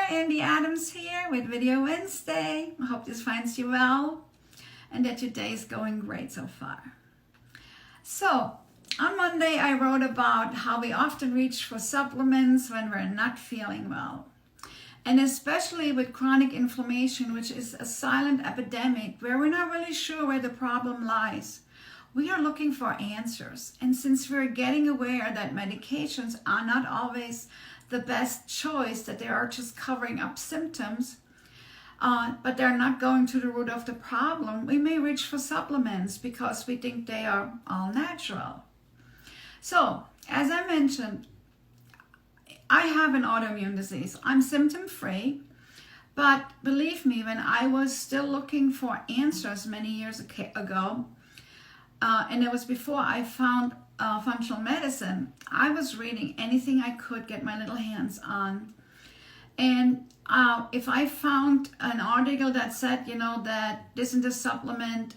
Andy Adams here with Video Wednesday. I hope this finds you well and that your day is going great so far. So, on Monday I wrote about how we often reach for supplements when we're not feeling well. And especially with chronic inflammation, which is a silent epidemic where we're not really sure where the problem lies. We are looking for answers. And since we're getting aware that medications are not always the best choice, that they are just covering up symptoms, but they're not going to the root of the problem, we may reach for supplements because we think they are all natural. So, as I mentioned, I have an autoimmune disease. I'm symptom-free, but believe me, when I was still looking for answers many years ago, and it was before I found functional medicine, I was reading anything I could get my little hands on. And if I found an article that said, that this and this supplement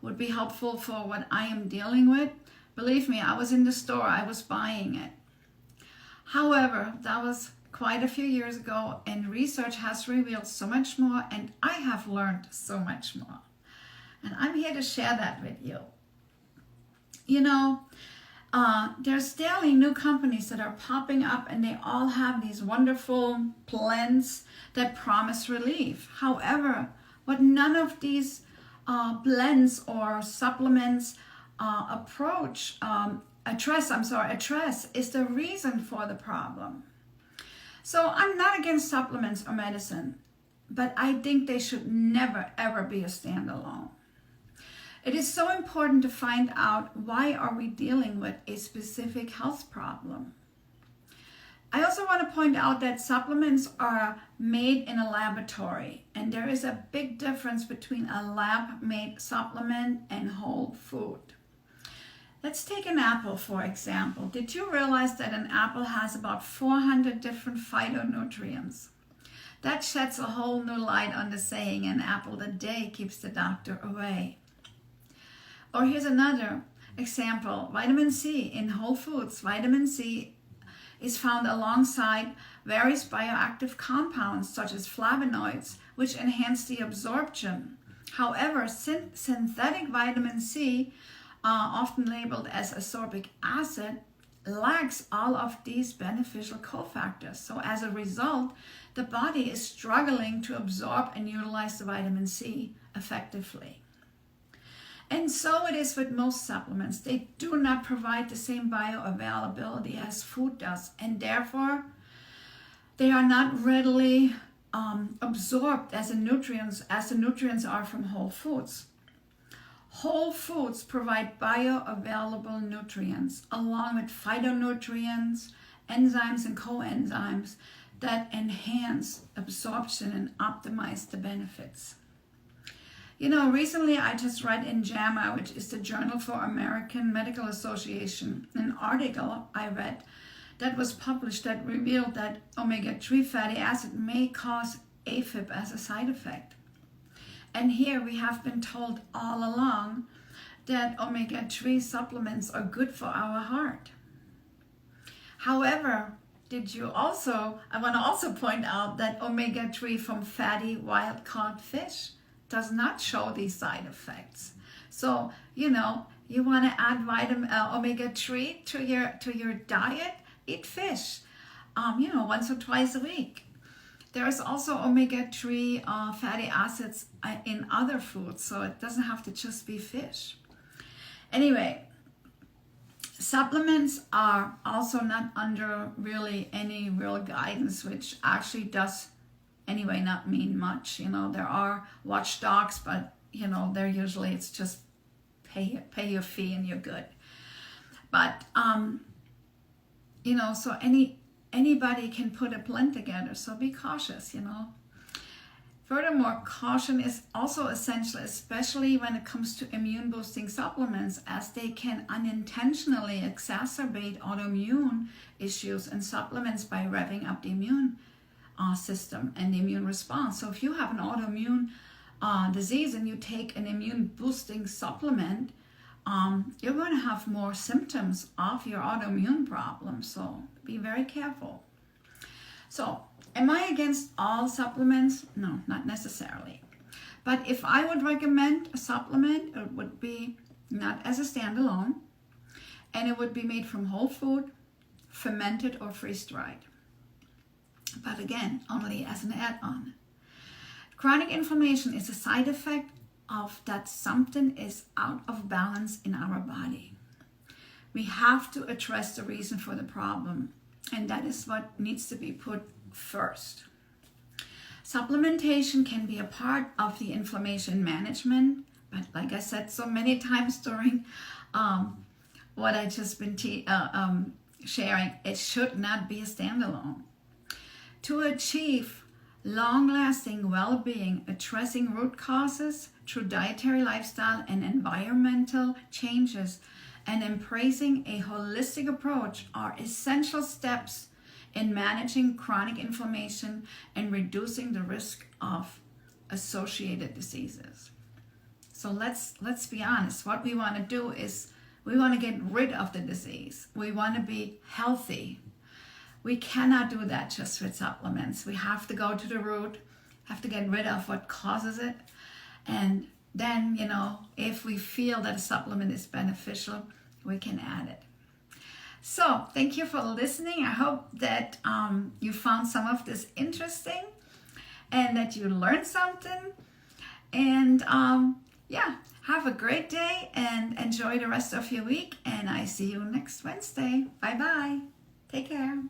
would be helpful for what I am dealing with, believe me, I was in the store, I was buying it. However, that was quite a few years ago, and research has revealed so much more, and I have learned so much more. And I'm here to share that with you. There's daily new companies that are popping up, and they all have these wonderful blends that promise relief. However, what none of these blends or supplements address is the reason for the problem. So I'm not against supplements or medicine, but I think they should never ever be a standalone. It is so important to find out why are we dealing with a specific health problem. I also want to point out that supplements are made in a laboratory, and there is a big difference between a lab-made supplement and whole food. Let's take an apple, for example. Did you realize that an apple has about 400 different phytonutrients? That sheds a whole new light on the saying, an apple a day keeps the doctor away. Or here's another example, vitamin C in whole foods. Vitamin C is found alongside various bioactive compounds such as flavonoids, which enhance the absorption. However, synthetic vitamin C, often labeled as ascorbic acid, lacks all of these beneficial cofactors. So as a result, the body is struggling to absorb and utilize the vitamin C effectively. And so it is with most supplements. They do not provide the same bioavailability as food does, and therefore they are not readily absorbed as the nutrients are from whole foods. Whole foods provide bioavailable nutrients along with phytonutrients, enzymes and coenzymes that enhance absorption and optimize the benefits. Recently I just read in JAMA, which is the Journal for American Medical Association, an article I read that was published that revealed that omega-3 fatty acid may cause AFib as a side effect. And here we have been told all along that omega-3 supplements are good for our heart. However, I want to also point out that omega-3 from fatty wild-caught fish does not show these side effects. So, you want to add omega-3 to your diet, eat fish, once or twice a week. There is also omega-3 fatty acids in other foods, so it doesn't have to just be fish. Anyway, supplements are also not under really any real guidance, which actually does anyway not mean much. There are watchdogs, but they're usually, it's just pay your fee and you're good. But so anybody can put a blend together, so be cautious. Furthermore, caution is also essential, especially when it comes to immune boosting supplements, as they can unintentionally exacerbate autoimmune issues and supplements by revving up the immune system and the immune response. So if you have an autoimmune disease and you take an immune boosting supplement, you're going to have more symptoms of your autoimmune problem. So be very careful. So Am I against all supplements? No, not necessarily. But if I would recommend a supplement, it would be not as a standalone, and it would be made from whole food, fermented or freeze-dried. But again, only as an add-on. Chronic inflammation is a side effect of that something is out of balance in our body. We have to address the reason for the problem, and that is what needs to be put first. Supplementation can be a part of the inflammation management, but like I said so many times during what I just been sharing, it should not be a standalone. To achieve long-lasting well-being, addressing root causes through dietary, lifestyle, and environmental changes, and embracing a holistic approach are essential steps in managing chronic inflammation and reducing the risk of associated diseases. So let's be honest. What we want to do is we want to get rid of the disease. We want to be healthy. We cannot do that just with supplements. We have to go to the root, have to get rid of what causes it. And then, if we feel that a supplement is beneficial, we can add it. So thank you for listening. I hope that you found some of this interesting and that you learned something. And have a great day and enjoy the rest of your week. And I see you next Wednesday. Bye-bye. Take care.